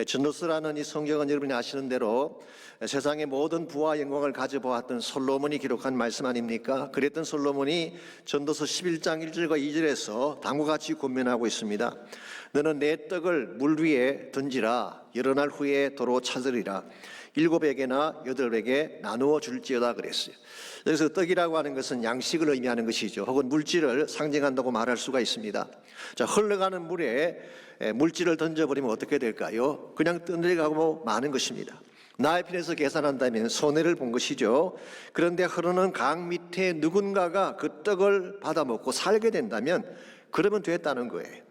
전도서라는 이 성경은 여러분이 아시는 대로 세상의 모든 부와 영광을 가져보았던 솔로몬이 기록한 말씀 아닙니까? 그랬던 솔로몬이 전도서 11장 1절과 2절에서 다음과 같이 권면하고 있습니다. 너는 내 떡을 물 위에 던지라. 여러 날 후에 도로 찾으리라. 7에게나 8에게 나누어 줄지어다 그랬어요. 여기서 떡이라고 하는 것은 양식을 의미하는 것이죠. 혹은 물질을 상징한다고 말할 수가 있습니다. 자, 흘러가는 물에 물질을 던져버리면 어떻게 될까요? 그냥 떠내려가고 마는 것입니다. 나의 편에서 계산한다면 손해를 본 것이죠. 그런데 흐르는 강 밑에 누군가가 그 떡을 받아먹고 살게 된다면 그러면 됐다는 거예요.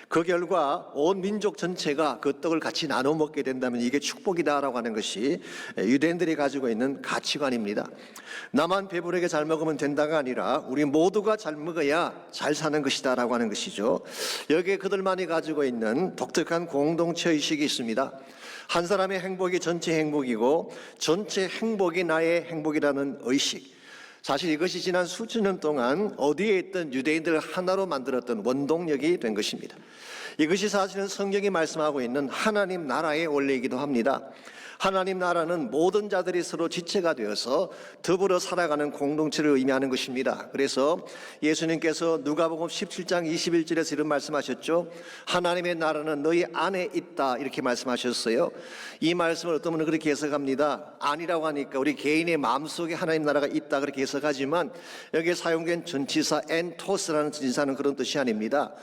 그 결과 온 민족 전체가 그 떡을 같이 나눠 먹게 된다면 이게 축복이다라고 하는 것이 유대인들이 가지고 있는 가치관입니다. 나만 배부르게 잘 먹으면 된다가 아니라 우리 모두가 잘 먹어야 잘 사는 것이다라고 하는 것이죠. 여기에 그들만이 가지고 있는 독특한 공동체 의식이 있습니다. 한 사람의 행복이 전체 행복이고 전체 행복이 나의 행복이라는 의식. 사실 이것이 지난 수천 년 동안 어디에 있던 유대인들을 하나로 만들었던 원동력이 된 것입니다. 이것이 사실은 성경이 말씀하고 있는 하나님 나라의 원리이기도 합니다. 하나님 나라는 모든 자들이 서로 지체가 되어서 더불어 살아가는 공동체를 의미하는 것입니다. 그래서 예수님께서 누가복음 17장 21절에서 이런 말씀하셨죠. 하나님의 나라는 너희 안에 있다 이렇게 말씀하셨어요. 이 말씀을 어떤 분은 그렇게 해석합니다. 아니라고 하니까 우리 개인의 마음속에 하나님 나라가 있다 그렇게 해석하지만 여기에 사용된 전치사 엔토스라는 전치사는 그런 뜻이 아닙니다.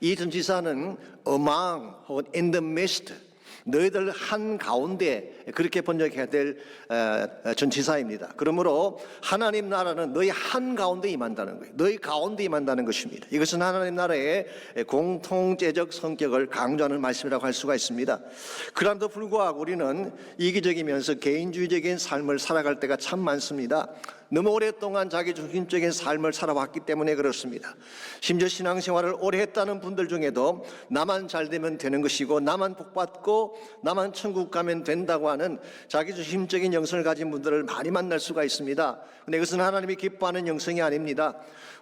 이 전치사는 among 혹은 in the midst, 너희들 한가운데 그렇게 번역해야 될 전치사입니다. 그러므로 하나님 나라는 너희 한가운데 임한다는 거예요. 너희 가운데 임한다는 것입니다. 이것은 하나님 나라의 공통제적 성격을 강조하는 말씀이라고 할 수가 있습니다. 그럼에도 불구하고 우리는 이기적이면서 개인주의적인 삶을 살아갈 때가 참 많습니다. 너무 오랫동안 자기중심적인 삶을 살아왔기 때문에 그렇습니다. 심지어 신앙생활을 오래 했다는 분들 중에도 나만 잘 되면 되는 것이고 나만 복받고 나만 천국 가면 된다고 하는 자기중심적인 영성을 가진 분들을 많이 만날 수가 있습니다. 그런데 이것은 하나님이 기뻐하는 영성이 아닙니다.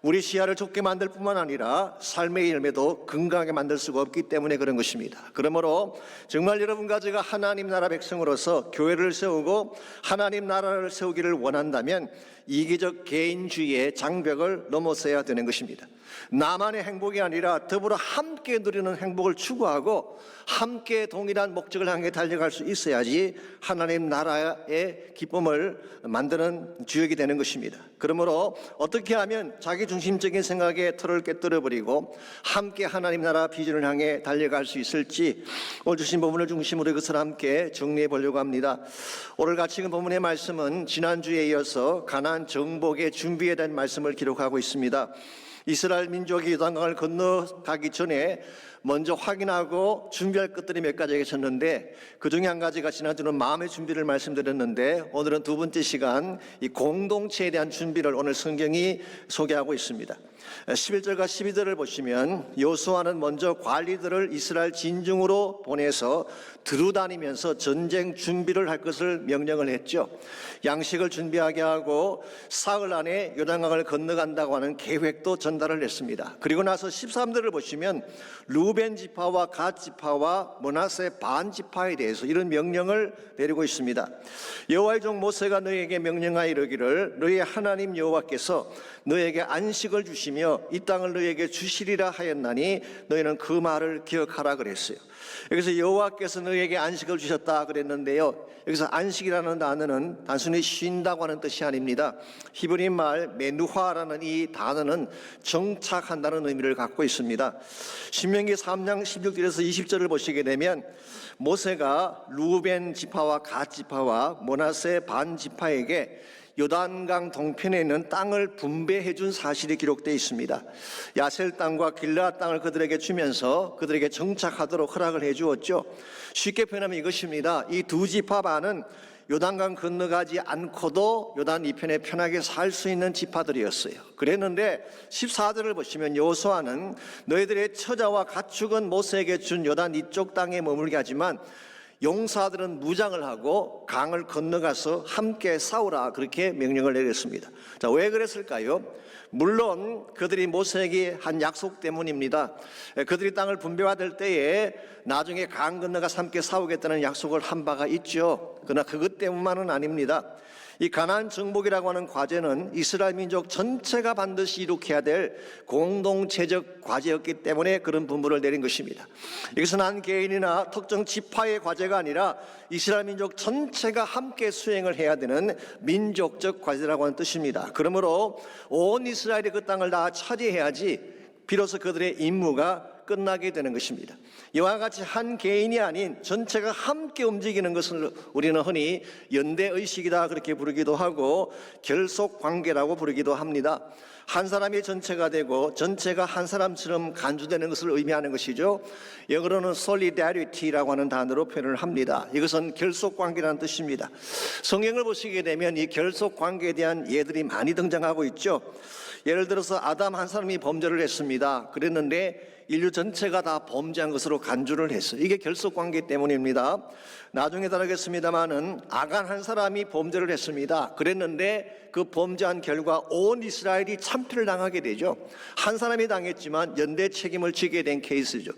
우리 시야를 좁게 만들 뿐만 아니라 삶의 열매도 건강하게 만들 수가 없기 때문에 그런 것입니다. 그러므로 정말 여러분과 제가 하나님 나라 백성으로서 교회를 세우고 하나님 나라를 세우기를 원한다면 이기적 개인주의의 장벽을 넘어서야 되는 것입니다. 나만의 행복이 아니라 더불어 함께 누리는 행복을 추구하고 함께 동일한 목적을 향해 달려갈 수 있어야지 하나님 나라의 기쁨을 만드는 주역이 되는 것입니다. 그러므로 어떻게 하면 자기중심적인 생각에 틀을 깨뜨려버리고 함께 하나님 나라 비전을 향해 달려갈 수 있을지 오늘 주신 본문을 중심으로 이것을 함께 정리해 보려고 합니다. 오늘 같이 읽은 본문의 말씀은 지난주에 이어서 가나안 정복의 준비에 대한 말씀을 기록하고 있습니다. 이스라엘 민족이 요단강을 건너가기 전에 먼저 확인하고 준비할 것들이 몇 가지가 있었는데 그 중에 한 가지가 지난주는 마음의 준비를 말씀드렸는데 오늘은 두 번째 시간 이 공동체에 대한 준비를 오늘 성경이 소개하고 있습니다. 11절과 12절을 보시면 여호수아는 먼저 관리들을 이스라엘 진중으로 보내서 두루다니면서 전쟁 준비를 할 것을 명령을 했죠. 양식을 준비하게 하고 사흘 안에 요단강을 건너간다고 하는 계획도 전달을 했습니다. 그리고 나서 13절을 보시면 루벤 지파와 갓 지파와 므낫세 반 지파에 대해서 이런 명령을 내리고 있습니다. 여호와의 종 모세가 너희에게 명령하여 이르기를 너희의 하나님 여호와께서 너희에게 안식을 주시며 이 땅을 너희에게 주시리라 하였나니 너희는 그 말을 기억하라 그랬어요. 여기서 여호와께서 너희에게 안식을 주셨다 그랬는데요, 여기서 안식이라는 단어는 단순히 쉰다고 하는 뜻이 아닙니다. 히브리 말 메누하라는 이 단어는 정착한다는 의미를 갖고 있습니다. 신명기 3장 16절에서 20절을 보시게 되면 모세가 루벤 지파와 갓 지파와 므낫세 반 지파에게 요단강 동편에 있는 땅을 분배해 준 사실이 기록되어 있습니다. 야셀 땅과 길르앗 땅을 그들에게 주면서 그들에게 정착하도록 허락을 해 주었죠. 쉽게 표현하면 이것입니다. 이 두 지파 반은 요단강 건너가지 않고도 요단 이편에 편하게 살 수 있는 지파들이었어요. 그랬는데 14절을 보시면 여호수아는 너희들의 처자와 가축은 모세에게 준 요단 이쪽 땅에 머물게 하지만 용사들은 무장을 하고 강을 건너가서 함께 싸우라 그렇게 명령을 내렸습니다. 자, 왜 그랬을까요? 물론 그들이 모세에게 한 약속 때문입니다. 그들이 땅을 분배받을 때에 나중에 강 건너가서 함께 싸우겠다는 약속을 한 바가 있죠. 그러나 그것 때문만은 아닙니다. 이 가나안 정복이라고 하는 과제는 이스라엘 민족 전체가 반드시 이룩해야 될 공동체적 과제였기 때문에 그런 분부를 내린 것입니다. 이것은 한 개인이나 특정 지파의 과제가 아니라 이스라엘 민족 전체가 함께 수행을 해야 되는 민족적 과제라고 하는 뜻입니다. 그러므로 온 이스라엘이 그 땅을 다 차지해야지 비로소 그들의 임무가 끝나게 되는 것입니다. 이와 같이 한 개인이 아닌 전체가 함께 움직이는 것을 우리는 흔히 연대의식이다 그렇게 부르기도 하고 결속관계라고 부르기도 합니다. 한 사람이 전체가 되고 전체가 한 사람처럼 간주되는 것을 의미하는 것이죠. 영어로는 solidarity라고 하는 단어로 표현을 합니다. 이것은 결속관계라는 뜻입니다. 성경을 보시게 되면 이 결속관계에 대한 예들이 많이 등장하고 있죠. 예를 들어서 아담 한 사람이 범죄를 했습니다. 그랬는데 인류 전체가 다 범죄한 것으로 간주를 했어요. 이게 결속관계 때문입니다. 나중에 다루겠습니다마는 아간 한 사람이 범죄를 했습니다. 그랬는데 그 범죄한 결과 온 이스라엘이 참패를 당하게 되죠. 한 사람이 당했지만 연대 책임을 지게 된 케이스죠.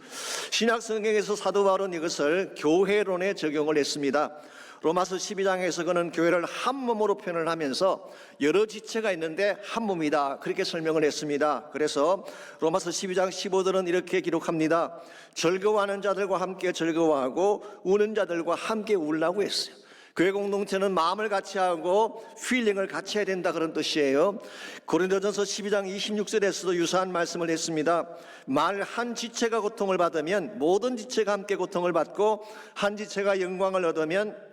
신약 성경에서 사도 바울은 이것을 교회론에 적용을 했습니다. 로마서 12장에서 그는 교회를 한 몸으로 표현을 하면서 여러 지체가 있는데 한 몸이다 그렇게 설명을 했습니다. 그래서 로마서 12장 15절은 이렇게 기록합니다. 즐거워하는 자들과 함께 즐거워하고 우는 자들과 함께 울라고 했어요. 교회 공동체는 마음을 같이 하고 필링을 같이 해야 된다 그런 뜻이에요. 고린도전서 12장 26절에서도 유사한 말씀을 했습니다. 만일 한 지체가 고통을 받으면 모든 지체가 함께 고통을 받고 한 지체가 영광을 얻으면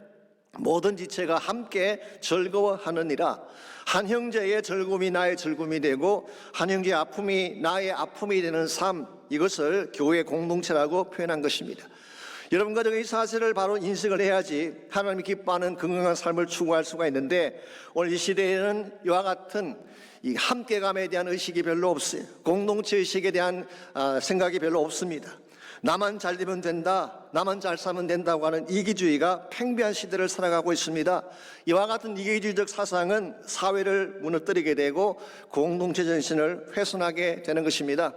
모든 지체가 함께 즐거워하느니라. 한 형제의 즐거움이 나의 즐거움이 되고 한 형제의 아픔이 나의 아픔이 되는 삶, 이것을 교회 공동체라고 표현한 것입니다. 여러분 가정의 이 사실을 바로 인식을 해야지 하나님이 기뻐하는 건강한 삶을 추구할 수가 있는데, 오늘 이 시대에는 이와 같은 이 함께감에 대한 의식이 별로 없어요. 공동체 의식에 대한 생각이 별로 없습니다. 나만 잘 되면 된다, 나만 잘 살면 된다고 하는 이기주의가 팽배한 시대를 살아가고 있습니다. 이와 같은 이기주의적 사상은 사회를 무너뜨리게 되고 공동체 정신을 훼손하게 되는 것입니다.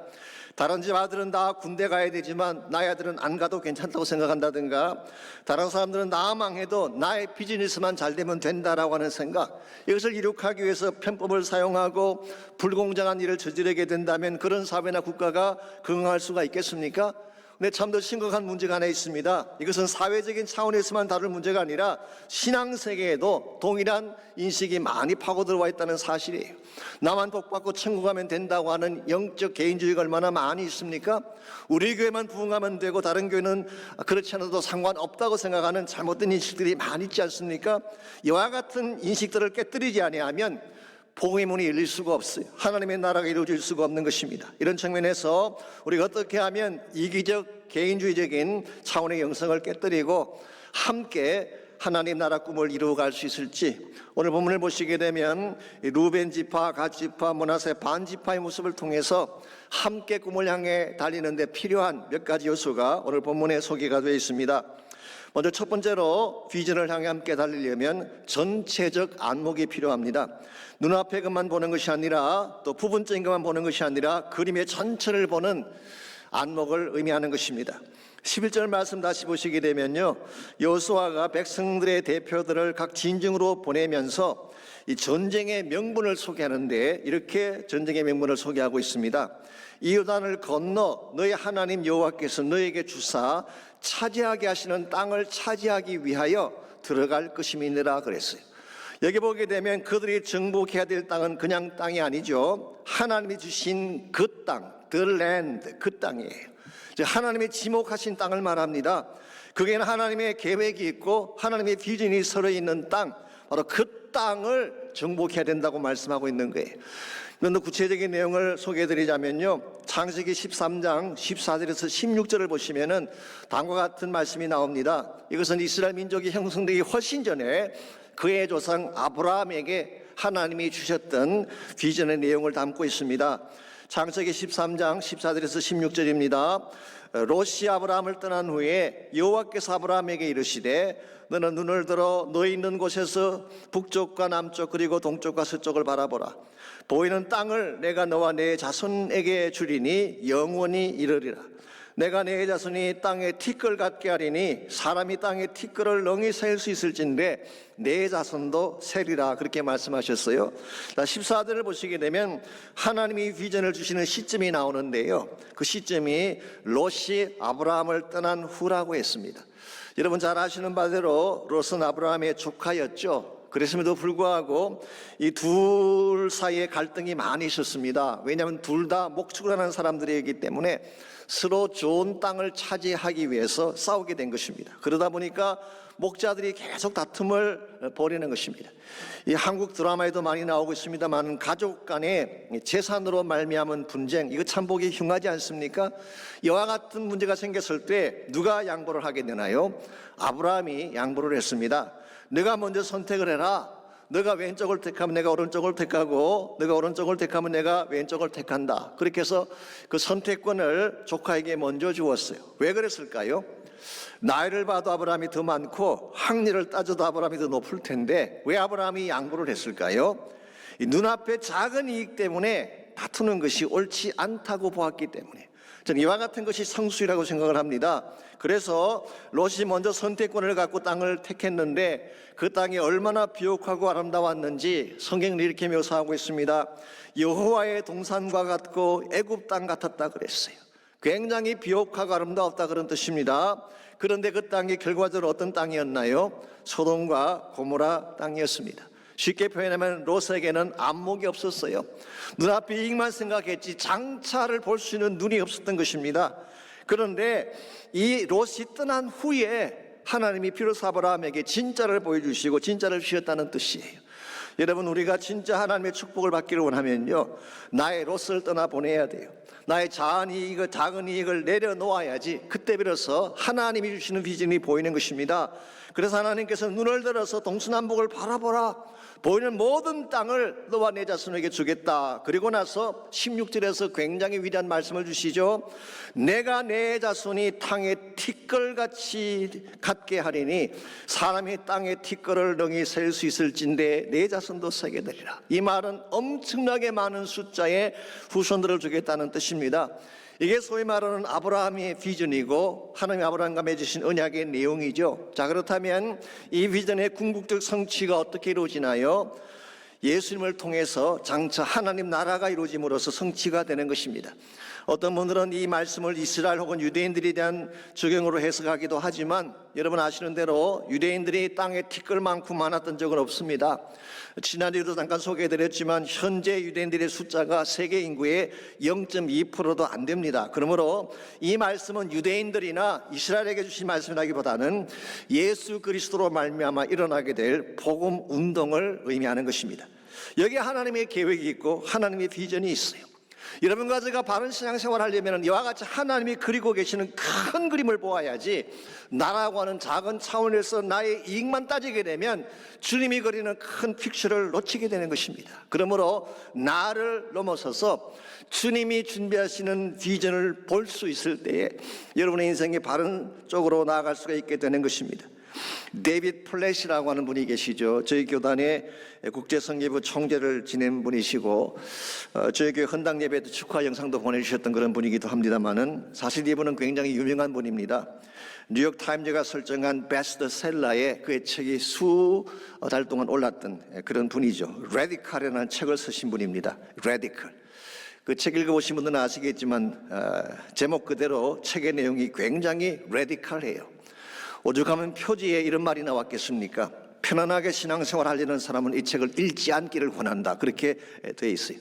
다른 집 아들은 다 군대 가야 되지만 나의 아들은 안 가도 괜찮다고 생각한다든가, 다른 사람들은 나 망해도 나의 비즈니스만 잘 되면 된다라고 하는 생각, 이것을 이룩하기 위해서 편법을 사용하고 불공정한 일을 저지르게 된다면 그런 사회나 국가가 긍응할 수가 있겠습니까? 근데 참 더 심각한 문제가 하나 있습니다. 이것은 사회적인 차원에서만 다룰 문제가 아니라 신앙세계에도 동일한 인식이 많이 파고들어와 있다는 사실이에요. 나만 복받고 천국 가면 된다고 하는 영적 개인주의가 얼마나 많이 있습니까? 우리 교회만 부흥하면 되고 다른 교회는 그렇지 않아도 상관없다고 생각하는 잘못된 인식들이 많이 있지 않습니까? 이와 같은 인식들을 깨뜨리지 아니하면 복음의 문이 열릴 수가 없어요. 하나님의 나라가 이루어질 수가 없는 것입니다. 이런 측면에서 우리가 어떻게 하면 이기적 개인주의적인 차원의 영성을 깨뜨리고 함께 하나님 나라 꿈을 이루어갈 수 있을지, 오늘 본문을 보시게 되면 루벤 지파, 갓 지파, 므낫세 반 지파의 모습을 통해서 함께 꿈을 향해 달리는 데 필요한 몇 가지 요소가 오늘 본문에 소개가 되어 있습니다. 먼저 첫 번째로 비전을 향해 함께 달리려면 전체적 안목이 필요합니다. 눈앞의 것만 보는 것이 아니라 또 부분적인 것만 보는 것이 아니라 그림의 전체를 보는 안목을 의미하는 것입니다. 11절 말씀 다시 보시게 되면요, 여호수아가 백성들의 대표들을 각 진영으로 보내면서 이 전쟁의 명분을 소개하는데 이렇게 전쟁의 명분을 소개하고 있습니다. 이 요단을 건너 너희 하나님 여호와께서 너에게 주사 차지하게 하시는 땅을 차지하기 위하여 들어갈 것임이니라 그랬어요. 여기 보게 되면 그들이 정복해야 될 땅은 그냥 땅이 아니죠. 하나님이 주신 그 땅, the land, 그 땅이에요. 하나님이 지목하신 땅을 말합니다. 그게는 하나님의 계획이 있고 하나님의 비전이 서려 있는 땅, 바로 그 땅을 정복해야 된다고 말씀하고 있는 거예요. 그런데 구체적인 내용을 소개해드리자면요, 창세기 13장 14절에서 16절을 보시면은 다음과 같은 말씀이 나옵니다. 이것은 이스라엘 민족이 형성되기 훨씬 전에 그의 조상 아브라함에게 하나님이 주셨던 비전의 내용을 담고 있습니다. 창세기 13장 14절에서 16절입니다. 롯이 아브라함을 떠난 후에 여호와께서 아브라함에게 이르시되 너는 눈을 들어 너희 있는 곳에서 북쪽과 남쪽 그리고 동쪽과 서쪽을 바라보라. 보이는 땅을 내가 너와 내 자손에게 주리니 영원히 이르리라. 내가 내 자손이 땅에 티끌 같게 하리니 사람이 땅에 티끌을 능히 셀 수 있을진데 내 자손도 세리라. 그렇게 말씀하셨어요. 14절을 보시게 되면 하나님이 비전을 주시는 시점이 나오는데요, 그 시점이 롯이 아브라함을 떠난 후라고 했습니다. 여러분 잘 아시는 바대로 롯은 아브라함의 조카였죠. 그랬음에도 불구하고 이 둘 사이에 갈등이 많이 있었습니다. 왜냐하면 둘 다 목축을 하는 사람들이기 때문에 서로 좋은 땅을 차지하기 위해서 싸우게 된 것입니다. 그러다 보니까 목자들이 계속 다툼을 벌이는 것입니다. 이 한국 드라마에도 많이 나오고 있습니다만 가족 간의 재산으로 말미암은 분쟁, 이거 참 보기 흉하지 않습니까? 이와 같은 문제가 생겼을 때 누가 양보를 하게 되나요? 아브라함이 양보를 했습니다. 내가 먼저 선택을 해라. 너가 왼쪽을 택하면 내가 오른쪽을 택하고 너가 오른쪽을 택하면 내가 왼쪽을 택한다. 그렇게 해서 그 선택권을 조카에게 먼저 주었어요. 왜 그랬을까요? 나이를 봐도 아브라함이 더 많고 학리를 따져도 아브라함이 더 높을 텐데 왜 아브라함이 양보를 했을까요? 이 눈앞의 작은 이익 때문에 다투는 것이 옳지 않다고 보았기 때문에. 저는 이와 같은 것이 성수이라고 생각을 합니다. 그래서 롯이 먼저 선택권을 갖고 땅을 택했는데 그 땅이 얼마나 비옥하고 아름다웠는지 성경은 이렇게 묘사하고 있습니다. 여호와의 동산과 같고 애굽 땅 같았다 그랬어요. 굉장히 비옥하고 아름다웠다 그런 뜻입니다. 그런데 그 땅이 결과적으로 어떤 땅이었나요? 소돔과 고모라 땅이었습니다. 쉽게 표현하면 롯에게는 안목이 없었어요. 눈앞의 이익만 생각했지 장차를 볼 수 있는 눈이 없었던 것입니다. 그런데 이 롯이 떠난 후에 하나님이 비로소 아브라함에게 진짜를 보여주시고 진짜를 주셨다는 뜻이에요. 여러분, 우리가 진짜 하나님의 축복을 받기를 원하면요, 나의 롯을 떠나보내야 돼요. 나의 작은 이익을 내려놓아야지 그때 비로소 하나님이 주시는 비전이 보이는 것입니다. 그래서 하나님께서 눈을 들어서 동서남북을 바라보라. 보이는 모든 땅을 너와 내 자손에게 주겠다. 그리고 나서 16절에서 굉장히 위대한 말씀을 주시죠. 내가 내 자손이 땅에 티끌같이 같게 하리니 사람이 땅에 티끌을 능히 셀 수 있을진데 내 자손도 세게 되리라. 이 말은 엄청나게 많은 숫자의 후손들을 주겠다는 뜻입니다. 이게 소위 말하는 아브라함의 비전이고 하나님이 아브라함과 맺으신 언약의 내용이죠. 자, 그렇다면 이 비전의 궁극적 성취가 어떻게 이루어지나요? 예수님을 통해서 장차 하나님 나라가 이루어짐으로써 성취가 되는 것입니다. 어떤 분들은 이 말씀을 이스라엘 혹은 유대인들에 대한 적용으로 해석하기도 하지만 여러분 아시는 대로 유대인들이 땅에 티끌만큼 많았던 적은 없습니다. 지난주에도 잠깐 소개해드렸지만 현재 유대인들의 숫자가 세계 인구의 0.2%도 안 됩니다. 그러므로 이 말씀은 유대인들이나 이스라엘에게 주신 말씀이라기보다는 예수 그리스도로 말미암아 일어나게 될 복음 운동을 의미하는 것입니다. 여기에 하나님의 계획이 있고 하나님의 비전이 있어요. 여러분과 제가 바른 신앙생활을 하려면 이와 같이 하나님이 그리고 계시는 큰 그림을 보아야지, 나라고 하는 작은 차원에서 나의 이익만 따지게 되면 주님이 그리는 큰 픽처를 놓치게 되는 것입니다. 그러므로 나를 넘어서서 주님이 준비하시는 비전을 볼 수 있을 때에 여러분의 인생이 바른 쪽으로 나아갈 수가 있게 되는 것입니다. 데이빗 플랫이라고 하는 분이 계시죠. 저희 교단의 국제성계부 총재를 지낸 분이시고 저희 교회 헌당 예배 때 축하 영상도 보내주셨던 그런 분이기도 합니다만은 사실 이분은 굉장히 유명한 분입니다. 뉴욕 타임즈가 설정한 베스트셀러에 그의 책이 수달 동안 올랐던 그런 분이죠. 레디컬이라는 책을 쓰신 분입니다. 레디컬. 그 책 읽어보신 분들은 아시겠지만 제목 그대로 책의 내용이 굉장히 레디컬해요. 오죽하면 표지에 이런 말이 나왔겠습니까? 편안하게 신앙생활 하려는 사람은 이 책을 읽지 않기를 권한다. 그렇게 되어 있어요.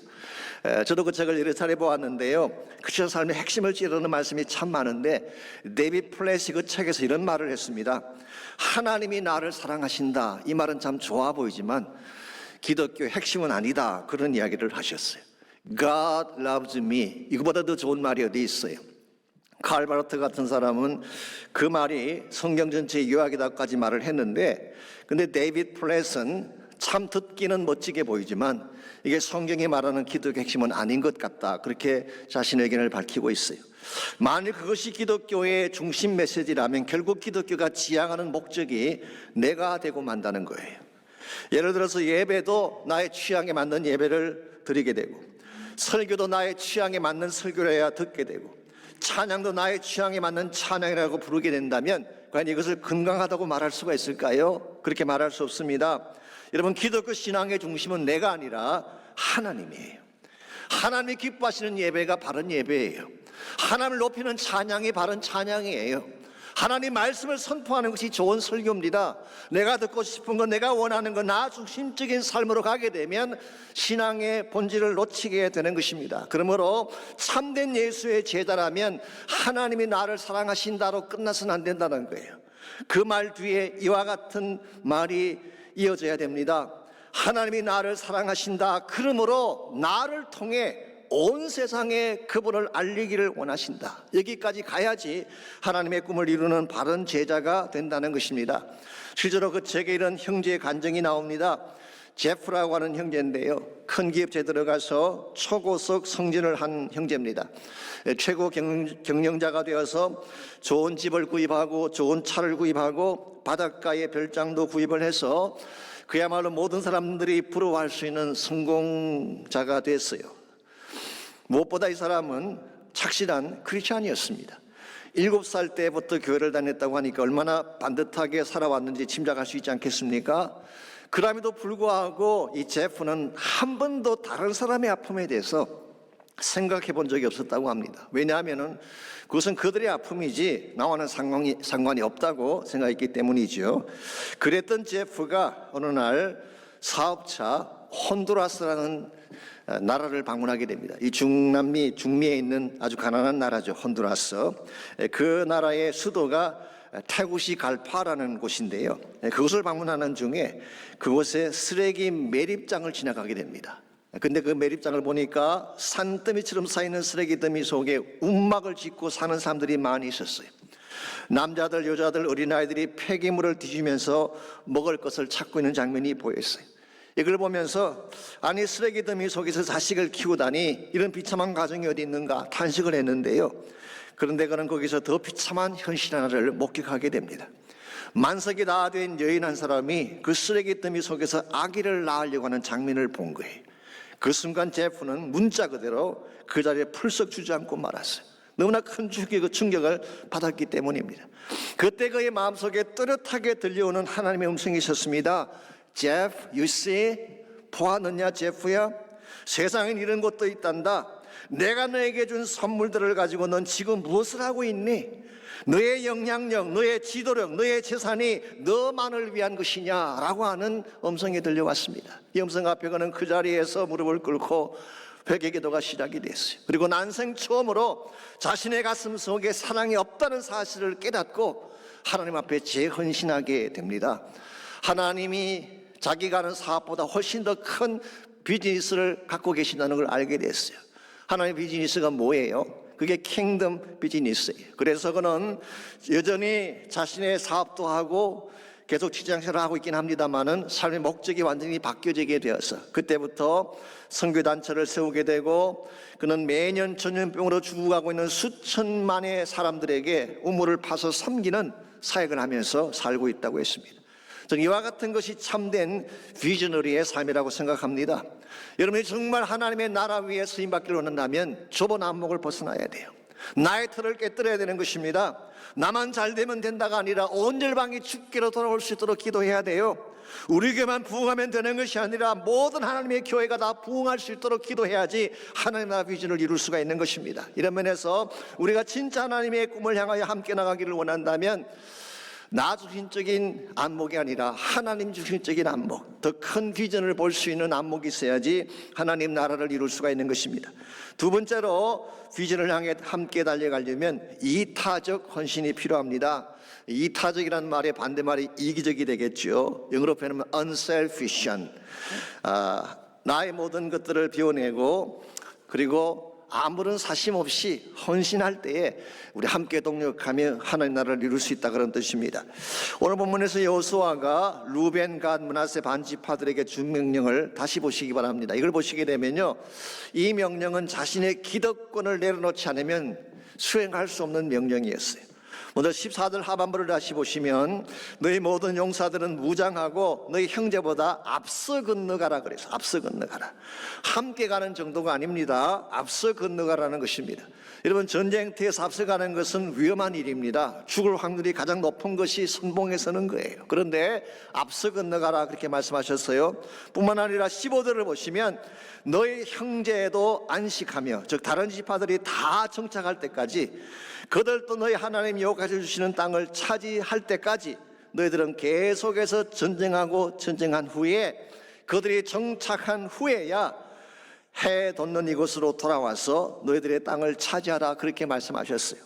저도 그 책을 여러 차례 보았는데요, 크리스천 삶의 핵심을 찌르는 말씀이 참 많은데 데이빗 플랫이 그 책에서 이런 말을 했습니다. 하나님이 나를 사랑하신다. 이 말은 참 좋아 보이지만 기독교의 핵심은 아니다. 그런 이야기를 하셨어요. God loves me. 이거보다 더 좋은 말이 어디 있어요? 칼 바르트 같은 사람은 그 말이 성경 전체의 요약이다까지 말을 했는데, 근데 데이빗 플랫은 참 듣기는 멋지게 보이지만 이게 성경이 말하는 기독교의 핵심은 아닌 것 같다, 그렇게 자신의 의견을 밝히고 있어요. 만일 그것이 기독교의 중심 메시지라면 결국 기독교가 지향하는 목적이 내가 되고 만다는 거예요. 예를 들어서 예배도 나의 취향에 맞는 예배를 드리게 되고, 설교도 나의 취향에 맞는 설교를 해야 듣게 되고, 찬양도 나의 취향에 맞는 찬양이라고 부르게 된다면 과연 이것을 건강하다고 말할 수가 있을까요? 그렇게 말할 수 없습니다. 여러분, 기독교 신앙의 중심은 내가 아니라 하나님이에요. 하나님이 기뻐하시는 예배가 바른 예배예요. 하나님을 높이는 찬양이 바른 찬양이에요. 하나님 말씀을 선포하는 것이 좋은 설교입니다. 내가 듣고 싶은 것, 내가 원하는 것, 나 중심적인 삶으로 가게 되면 신앙의 본질을 놓치게 되는 것입니다. 그러므로 참된 예수의 제자라면 하나님이 나를 사랑하신다로 끝나서는 안 된다는 거예요. 그 말 뒤에 이와 같은 말이 이어져야 됩니다. 하나님이 나를 사랑하신다, 그러므로 나를 통해 온 세상에 그분을 알리기를 원하신다. 여기까지 가야지 하나님의 꿈을 이루는 바른 제자가 된다는 것입니다. 실제로 그 책에 이런 형제의 간증이 나옵니다. 제프라고 하는 형제인데요, 큰 기업체에 들어가서 초고속 승진을 한 형제입니다. 최고 경영자가 되어서 좋은 집을 구입하고 좋은 차를 구입하고 바닷가에 별장도 구입을 해서 그야말로 모든 사람들이 부러워할 수 있는 성공자가 됐어요. 무엇보다 이 사람은 착실한 크리스찬이었습니다. 7살 때부터 교회를 다녔다고 하니까 얼마나 반듯하게 살아왔는지 짐작할 수 있지 않겠습니까? 그럼에도 불구하고 이 제프는 한 번도 다른 사람의 아픔에 대해서 생각해 본 적이 없었다고 합니다. 왜냐하면 그것은 그들의 아픔이지 나와는 상관이 없다고 생각했기 때문이죠. 그랬던 제프가 어느 날 사업차 혼두라스라는 나라를 방문하게 됩니다. 이 중남미 중미에 있는 아주 가난한 나라죠, 혼두라스. 그 나라의 수도가 테구시갈파라는 곳인데요, 그곳을 방문하는 중에 그곳에 쓰레기 매립장을 지나가게 됩니다. 근데 그 매립장을 보니까 산더미처럼 쌓이는 쓰레기더미 속에 움막을 짓고 사는 사람들이 많이 있었어요. 남자들, 여자들, 어린아이들이 폐기물을 뒤지면서 먹을 것을 찾고 있는 장면이 보였어요. 이걸 보면서 아니, 쓰레기더미 속에서 자식을 키우다니 이런 비참한 가정이 어디 있는가 탄식을 했는데요, 그런데 그는 거기서 더 비참한 현실 하나를 목격하게 됩니다. 만석이 다 된 여인 한 사람이 그 쓰레기더미 속에서 아기를 낳으려고 하는 장면을 본 거예요. 그 순간 제프는 문자 그대로 그 자리에 풀썩 주저앉고 말았어요. 너무나 큰 충격을 받았기 때문입니다. 그때 그의 마음속에 또렷하게 들려오는 하나님의 음성이 있었습니다. 제프, you see? 보았느냐 제프야? 세상엔 이런 것도 있단다. 내가 너에게 준 선물들을 가지고 넌 지금 무엇을 하고 있니? 너의 영향력, 너의 지도력, 너의 재산이 너만을 위한 것이냐라고 하는 음성이 들려왔습니다. 이 음성 앞에 그는 그 자리에서 무릎을 꿇고 회개기도가 시작이 됐어요. 그리고 난생 처음으로 자신의 가슴 속에 사랑이 없다는 사실을 깨닫고 하나님 앞에 재헌신하게 됩니다. 하나님이 자기가 하는 사업보다 훨씬 더 큰 비즈니스를 갖고 계신다는 걸 알게 됐어요. 하나님의 비즈니스가 뭐예요? 그게 킹덤 비즈니스예요. 그래서 그는 여전히 자신의 사업도 하고 계속 직장생활을 하고 있긴 합니다만은 삶의 목적이 완전히 바뀌어지게 되어서 그때부터 선교단체를 세우게 되고, 그는 매년 전염병으로 죽어가고 있는 수천만의 사람들에게 우물을 파서 섬기는 사역을 하면서 살고 있다고 했습니다. 저는 이와 같은 것이 참된 비저너리의 삶이라고 생각합니다. 여러분이 정말 하나님의 나라 위에 쓰임받기를 원한다면 좁은 안목을 벗어나야 돼요. 나의 틀을 깨뜨려야 되는 것입니다. 나만 잘 되면 된다가 아니라 온 열방이 주께로 돌아올 수 있도록 기도해야 돼요. 우리 교회만 부흥하면 되는 것이 아니라 모든 하나님의 교회가 다 부흥할 수 있도록 기도해야지 하나님 나라 비전을 이룰 수가 있는 것입니다. 이런 면에서 우리가 진짜 하나님의 꿈을 향하여 함께 나가기를 원한다면 나 중심적인 안목이 아니라 하나님 중심적인 안목, 더 큰 비전을 볼 수 있는 안목이 있어야지 하나님 나라를 이룰 수가 있는 것입니다. 두 번째로 비전을 향해 함께 달려가려면 이타적 헌신이 필요합니다. 이타적이라는 말의 반대말이 이기적이 되겠죠. 영어로 표현하면 unselfish. 나의 모든 것들을 비워내고 그리고 아무런 사심 없이 헌신할 때에 우리 함께 동력하며 하나님 나라를 이룰 수 있다, 그런 뜻입니다. 오늘 본문에서 여호수아가 루벤, 갓, 므낫세 반지파들에게 준 명령을 다시 보시기 바랍니다. 이걸 보시게 되면요, 이 명령은 자신의 기득권을 내려놓지 않으면 수행할 수 없는 명령이었어요. 먼저 14절 하반부를 다시 보시면 너희 모든 용사들은 무장하고 너희 형제보다 앞서 건너가라 그래서 앞서 건너가라. 함께 가는 정도가 아닙니다. 앞서 건너가라는 것입니다. 여러분, 전쟁터에서 앞서가는 것은 위험한 일입니다. 죽을 확률이 가장 높은 것이 선봉에 서는 거예요. 그런데 앞서 건너가라 그렇게 말씀하셨어요. 뿐만 아니라 15절을 보시면 너희 형제도 안식하며, 즉 다른 지파들이 다 정착할 때까지, 그들도 너희 하나님 여호와께서 주시는 땅을 차지할 때까지 너희들은 계속해서 전쟁하고 전쟁한 후에, 그들이 정착한 후에야 해 돋는 이곳으로 돌아와서 너희들의 땅을 차지하라 그렇게 말씀하셨어요.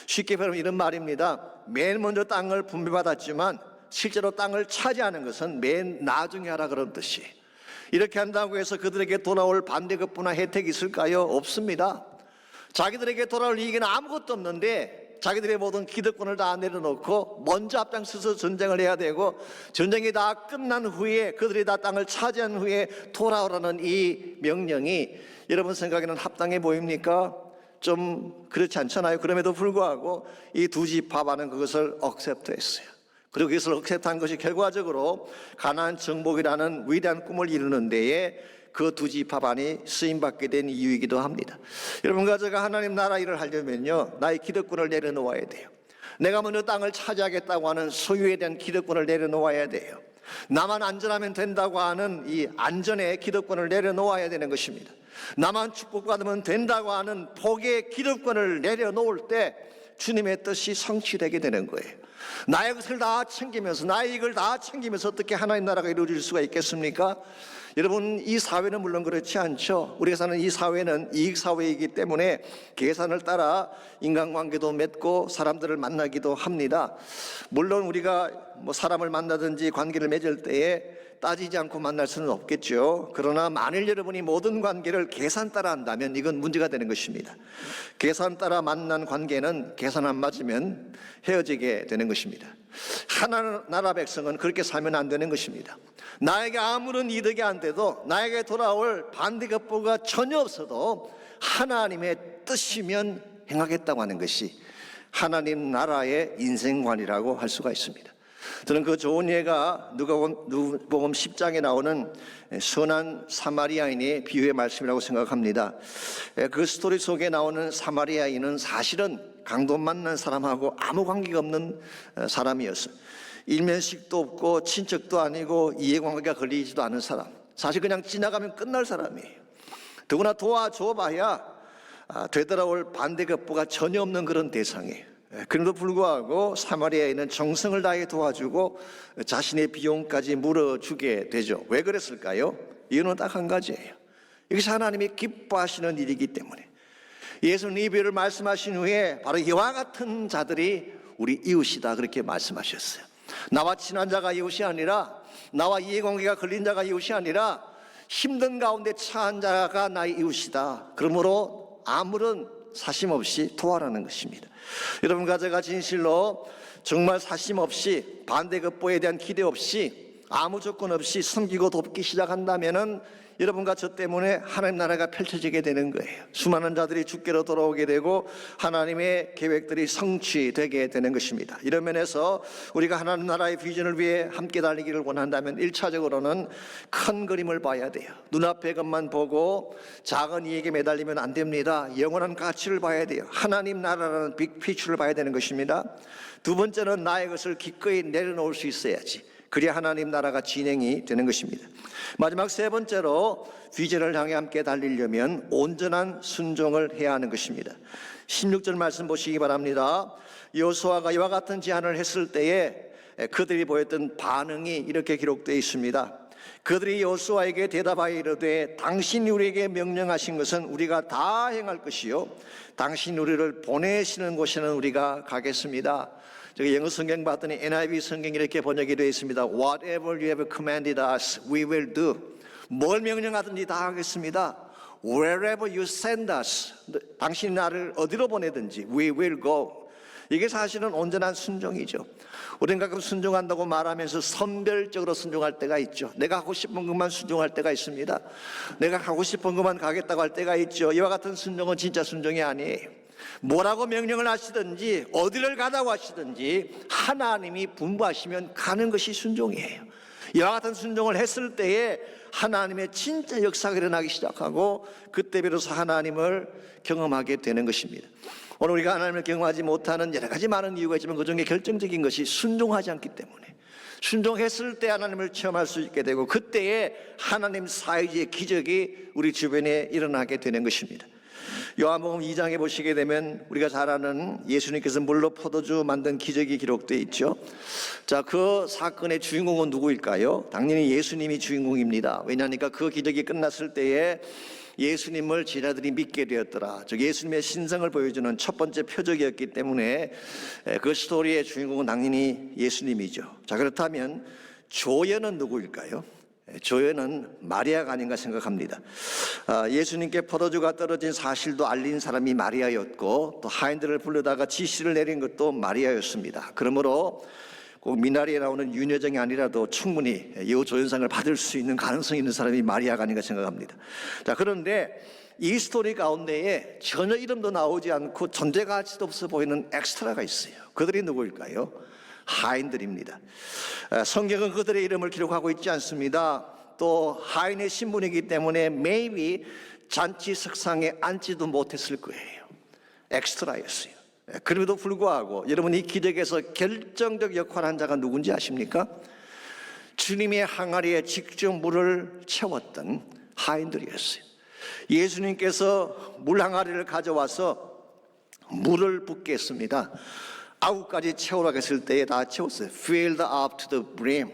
쉽게 말하면 이런 말입니다. 맨 먼저 땅을 분배받았지만 실제로 땅을 차지하는 것은 맨 나중에 하라, 그런 뜻이에요. 이렇게 한다고 해서 그들에게 돌아올 반대급부나 혜택이 있을까요? 없습니다. 자기들에게 돌아올 이익은 아무것도 없는데 자기들의 모든 기득권을 다 내려놓고 먼저 앞장서서 전쟁을 해야 되고, 전쟁이 다 끝난 후에 그들이 다 땅을 차지한 후에 돌아오라는 이 명령이 여러분 생각에는 합당해 보입니까? 좀 그렇지 않잖아요. 그럼에도 불구하고 이 두 지파반은 그것을 억셉트했어요. 그리고 그것을 억셉트한 것이 결과적으로 가나안 정복이라는 위대한 꿈을 이루는 데에 그 두 지파반이 쓰임받게 된 이유이기도 합니다. 여러분과 제가 하나님 나라 일을 하려면요, 나의 기득권을 내려놓아야 돼요. 내가 먼저 땅을 차지하겠다고 하는 소유에 대한 기득권을 내려놓아야 돼요. 나만 안전하면 된다고 하는 이 안전의 기득권을 내려놓아야 되는 것입니다. 나만 축복받으면 된다고 하는 복의 기득권을 내려놓을 때 주님의 뜻이 성취되게 되는 거예요. 나의 것을 다 챙기면서, 나의 이익을 다 챙기면서 어떻게 하나님 나라가 이루어질 수가 있겠습니까? 여러분, 이 사회는 물론 그렇지 않죠. 우리가 사는 이 사회는 이익사회이기 때문에 계산을 따라 인간관계도 맺고 사람들을 만나기도 합니다. 물론 우리가 사람을 만나든지 관계를 맺을 때에 따지지 않고 만날 수는 없겠죠. 그러나 만일 여러분이 모든 관계를 계산 따라 한다면 이건 문제가 되는 것입니다. 계산 따라 만난 관계는 계산 안 맞으면 헤어지게 되는 것입니다. 하나나라 백성은 그렇게 살면 안 되는 것입니다. 나에게 아무런 이득이 안 돼도, 나에게 돌아올 반대급부가 전혀 없어도 하나님의 뜻이면 행하겠다고 하는 것이 하나님 나라의 인생관이라고 할 수가 있습니다. 저는 그 좋은 예가 누가복음 10장에 나오는 선한 사마리아인의 비유의 말씀이라고 생각합니다. 그 스토리 속에 나오는 사마리아인은 사실은 강도 만난 사람하고 아무 관계가 없는 사람이었어요. 일면식도 없고 친척도 아니고 이해관계가 걸리지도 않은 사람, 사실 그냥 지나가면 끝날 사람이에요. 더구나 도와줘봐야 되돌아올 반대급부가 전혀 없는 그런 대상이에요. 그럼에도 불구하고 사마리아인은 정성을 다해 도와주고 자신의 비용까지 물어주게 되죠. 왜 그랬을까요? 이유는 딱 한 가지예요. 이것이 하나님이 기뻐하시는 일이기 때문에. 예수는 이 비유를 말씀하신 후에 바로 이와 같은 자들이 우리 이웃이다 그렇게 말씀하셨어요. 나와 친한 자가 이웃이 아니라, 나와 이해관계가 걸린 자가 이웃이 아니라 힘든 가운데 처한 자가 나의 이웃이다. 그러므로 아무런 사심 없이 도와라는 것입니다. 여러분과 제가 진실로 정말 사심 없이, 반대급부에 대한 기대 없이, 아무 조건 없이 섬기고 돕기 시작한다면은 여러분과 저 때문에 하나님 나라가 펼쳐지게 되는 거예요. 수많은 자들이 주께로 돌아오게 되고 하나님의 계획들이 성취되게 되는 것입니다. 이런 면에서 우리가 하나님 나라의 비전을 위해 함께 달리기를 원한다면 1차적으로는 큰 그림을 봐야 돼요. 눈앞의 것만 보고 작은 이익에 매달리면 안 됩니다. 영원한 가치를 봐야 돼요. 하나님 나라라는 빅피처를 봐야 되는 것입니다. 두 번째는 나의 것을 기꺼이 내려놓을 수 있어야지. 그래야 하나님 나라가 진행이 되는 것입니다. 마지막 세 번째로 비전을 향해 함께 달리려면 온전한 순종을 해야 하는 것입니다. 16절 말씀 보시기 바랍니다. 여호수아가 이와 같은 제안을 했을 때에 그들이 보였던 반응이 이렇게 기록되어 있습니다. 그들이 여호수아에게 대답하여 이르되 당신이 우리에게 명령하신 것은 우리가 다 행할 것이요 당신이 우리를 보내시는 곳에는 우리가 가겠습니다. 제가 영어 성경 봤더니 NIV 성경이 이렇게 번역이 되어 있습니다. Whatever you have commanded us, we will do. 뭘 명령하든지 다 하겠습니다. Wherever you send us, 당신이 나를 어디로 보내든지 we will go. 이게 사실은 온전한 순종이죠. 우리는 가끔 순종한다고 말하면서 선별적으로 순종할 때가 있죠. 내가 하고 싶은 것만 순종할 때가 있습니다. 내가 하고 싶은 것만 가겠다고 할 때가 있죠. 이와 같은 순종은 진짜 순종이 아니에요. 뭐라고 명령을 하시든지 어디를 가자고 하시든지 하나님이 분부하시면 가는 것이 순종이에요. 이와 같은 순종을 했을 때에 하나님의 진짜 역사가 일어나기 시작하고 그때 비로소 하나님을 경험하게 되는 것입니다. 오늘 우리가 하나님을 경험하지 못하는 여러 가지 많은 이유가 있지만 그중에 결정적인 것이 순종하지 않기 때문에, 순종했을 때 하나님을 체험할 수 있게 되고 그때에 하나님 사이즈의 기적이 우리 주변에 일어나게 되는 것입니다. 요한복음 2장에 보시게 되면 우리가 잘 아는 예수님께서 물로 포도주 만든 기적이 기록되어 있죠. 자, 그 사건의 주인공은 누구일까요? 당연히 예수님이 주인공입니다. 왜냐하니까 그 기적이 끝났을 때에 예수님을 제자들이 믿게 되었더라. 즉 예수님의 신성을 보여주는 첫 번째 표적이었기 때문에 그 스토리의 주인공은 당연히 예수님이죠. 자, 그렇다면 조연은 누구일까요? 조연은 마리아가 아닌가 생각합니다. 예수님께 포도주가 떨어진 사실도 알린 사람이 마리아였고 또 하인들을 불러다가 지시를 내린 것도 마리아였습니다. 그러므로 꼭 미나리에 나오는 윤여정이 아니라도 충분히 이 조연상을 받을 수 있는 가능성이 있는 사람이 마리아가 아닌가 생각합니다. 자, 그런데 이 스토리 가운데에 전혀 이름도 나오지 않고 존재가치도 없어 보이는 엑스트라가 있어요. 그들이 누구일까요? 하인들입니다. 성경은 그들의 이름을 기록하고 있지 않습니다. 또 하인의 신분이기 때문에 maybe 잔치 석상에 앉지도 못했을 거예요. 엑스트라였어요. 그럼에도 불구하고 여러분 이 기적에서 결정적 역할을 한 자가 누군지 아십니까? 주님의 항아리에 직접 물을 채웠던 하인들이었어요. 예수님께서 물 항아리를 가져와서 물을 붓게 했습니다. 아구까지 채우라고 했을 때에 다 채웠어요. Filled up to the brim.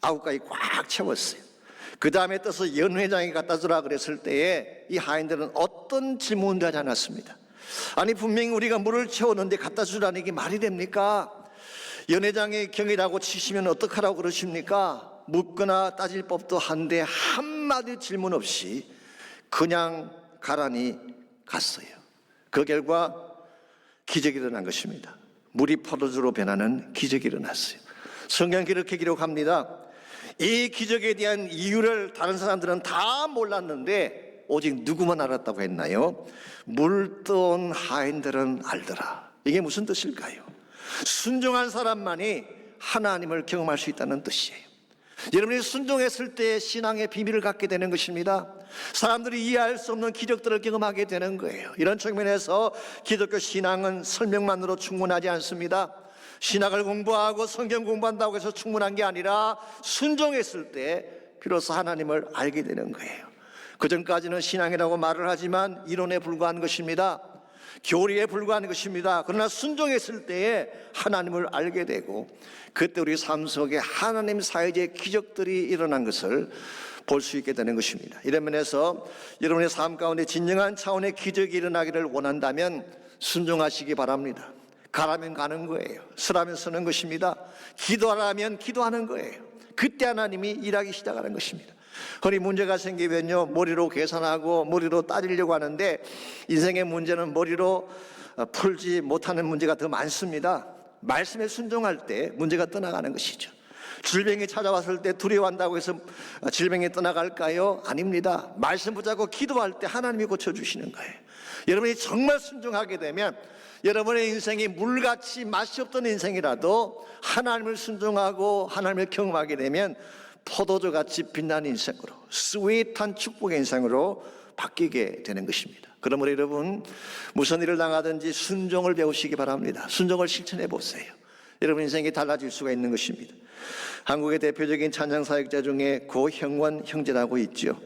아구까지 꽉 채웠어요. 그 다음에 떠서 연회장에 갖다 주라 그랬을 때에 이 하인들은 어떤 질문도 하지 않았습니다. 아니 분명히 우리가 물을 채웠는데 갖다 주라는 게 말이 됩니까? 연회장의 경이라고 치시면 어떡하라고 그러십니까? 묻거나 따질 법도 한데 한마디 질문 없이 그냥 가라니 갔어요. 그 결과 기적이 일어난 것입니다. 물이 포도주로 변하는 기적이 일어났어요. 성경이 이렇게 기록합니다. 이 기적에 대한 이유를 다른 사람들은 다 몰랐는데 오직 누구만 알았다고 했나요? 물떠온 하인들은 알더라. 이게 무슨 뜻일까요? 순종한 사람만이 하나님을 경험할 수 있다는 뜻이에요. 여러분이 순종했을 때 신앙의 비밀을 갖게 되는 것입니다. 사람들이 이해할 수 없는 기적들을 경험하게 되는 거예요. 이런 측면에서 기독교 신앙은 설명만으로 충분하지 않습니다. 신학을 공부하고 성경 공부한다고 해서 충분한 게 아니라 순종했을 때 비로소 하나님을 알게 되는 거예요. 그전까지는 신앙이라고 말을 하지만 이론에 불과한 것입니다. 교리에 불과한 것입니다. 그러나 순종했을 때에 하나님을 알게 되고 그때 우리 삶 속에 하나님 사이의 기적들이 일어난 것을 볼 수 있게 되는 것입니다. 이런 면에서 여러분의 삶 가운데 진정한 차원의 기적이 일어나기를 원한다면 순종하시기 바랍니다. 가라면 가는 거예요. 서라면 서는 것입니다. 기도하라면 기도하는 거예요. 그때 하나님이 일하기 시작하는 것입니다. 허리 문제가 생기면요 머리로 계산하고 머리로 따지려고 하는데 인생의 문제는 머리로 풀지 못하는 문제가 더 많습니다. 말씀에 순종할 때 문제가 떠나가는 것이죠. 질병이 찾아왔을 때 두려워한다고 해서 질병이 떠나갈까요? 아닙니다. 말씀 붙잡고 기도할 때 하나님이 고쳐주시는 거예요. 여러분이 정말 순종하게 되면 여러분의 인생이 물같이 맛이 없던 인생이라도 하나님을 순종하고 하나님을 경험하게 되면 포도주같이 빛나는 인생으로, 스윗한 축복의 인생으로 바뀌게 되는 것입니다. 그러므로 여러분 무슨 일을 당하든지 순종을 배우시기 바랍니다. 순종을 실천해 보세요. 여러분 인생이 달라질 수가 있는 것입니다. 한국의 대표적인 찬양사역자 중에 고형원 형제라고 있죠.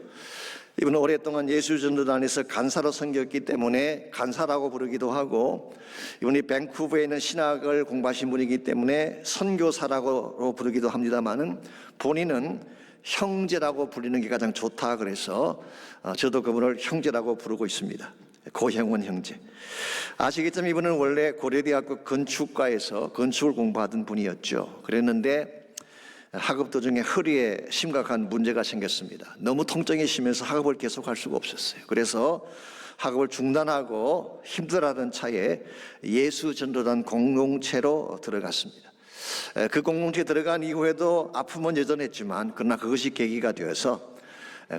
이분은 오랫동안 예수전도단에서 간사로 섬겼기 때문에 간사라고 부르기도 하고, 이분이 밴쿠버에 있는 신학을 공부하신 분이기 때문에 선교사라고 부르기도 합니다만은 본인은 형제라고 불리는 게 가장 좋다 그래서 저도 그분을 형제라고 부르고 있습니다. 고형원 형제. 아시겠지만 이분은 원래 고려대학교 건축과에서 건축을 공부하던 분이었죠. 그랬는데 학업 도중에 허리에 심각한 문제가 생겼습니다. 너무 통증이 심해서 학업을 계속할 수가 없었어요. 그래서 학업을 중단하고 힘들어하던 차에 예수전도단 공동체로 들어갔습니다. 그 공동체에 들어간 이후에도 아픔은 여전했지만 그러나 그것이 계기가 되어서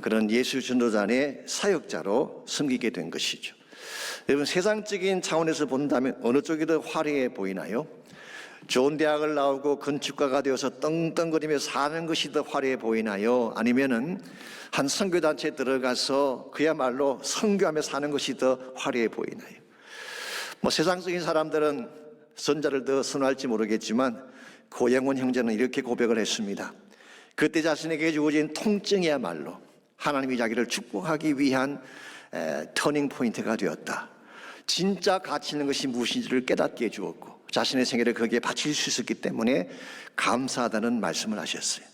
그런 예수전도단의 사역자로 섬기게 된 것이죠. 여러분, 세상적인 차원에서 본다면 어느 쪽이 더 화려해 보이나요? 좋은 대학을 나오고 건축가가 되어서 떵떵거리며 사는 것이 더 화려해 보이나요? 아니면은 한 선교단체에 들어가서 그야말로 선교하며 사는 것이 더 화려해 보이나요? 세상적인 사람들은 선자를 더 선호할지 모르겠지만 고영원 형제는 이렇게 고백을 했습니다. 그때 자신에게 주어진 통증이야말로 하나님이 자기를 축복하기 위한 터닝 포인트가 되었다. 진짜 가치 있는 것이 무엇인지를 깨닫게 해주었고 자신의 생애를 거기에 바칠 수 있었기 때문에 감사하다는 말씀을 하셨어요.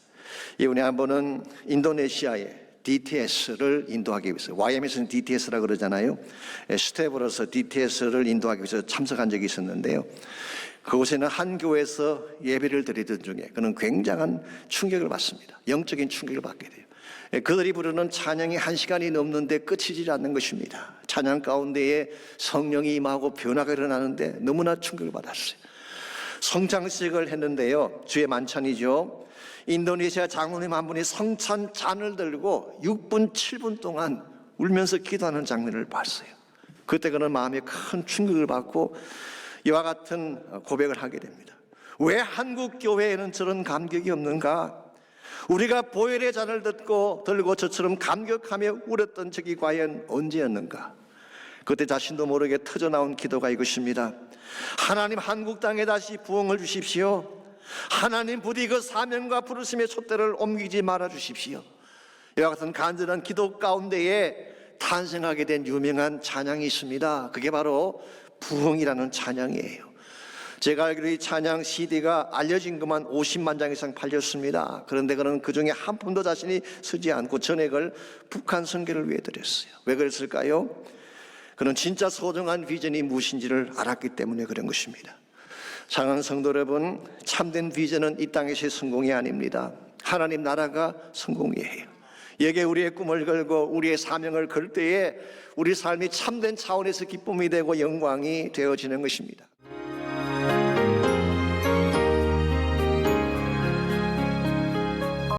이번에 한 번은 인도네시아에 DTS를 인도하기 위해서, YM에서는 DTS라고 그러잖아요. 스텝으로서 DTS를 인도하기 위해서 참석한 적이 있었는데요. 그곳에는 한 교회에서 예배를 드리던 중에 그는 굉장한 충격을 받습니다. 영적인 충격을 받게 돼요. 그들이 부르는 찬양이 1시간이 넘는데 끝이지 않는 것입니다. 찬양 가운데에 성령이 임하고 변화가 일어나는데 너무나 충격을 받았어요. 성찬식을 했는데요. 주의 만찬이죠. 인도네시아 장로님 한 분이 성찬 잔을 들고 6분 7분 동안 울면서 기도하는 장면을 봤어요. 그때 그는 마음에 큰 충격을 받고 이와 같은 고백을 하게 됩니다. 왜 한국 교회에는 저런 감격이 없는가? 우리가 보혈의 잔을 들고 저처럼 감격하며 울었던 적이 과연 언제였는가? 그때 자신도 모르게 터져나온 기도가 이것입니다. 하나님, 한국 땅에 다시 부흥을 주십시오. 하나님, 부디 그 사명과 부르심의 촛대를 옮기지 말아 주십시오. 이와 같은 간절한 기도 가운데에 탄생하게 된 유명한 찬양이 있습니다. 그게 바로 부흥이라는 찬양이에요. 제가 알기로 이 찬양 CD가 알려진 것만 50만 장 이상 팔렸습니다. 그런데 그는 그 중에 한 푼도 자신이 쓰지 않고 전액을 북한 선교를 위해 드렸어요. 왜 그랬을까요? 그는 진짜 소중한 비전이 무엇인지를 알았기 때문에 그런 것입니다. 사랑하는 성도 여러분, 참된 비전은 이 땅에서의 성공이 아닙니다. 하나님 나라가 성공이에요. 여기에 우리의 꿈을 걸고 우리의 사명을 걸 때에 우리 삶이 참된 차원에서 기쁨이 되고 영광이 되어지는 것입니다.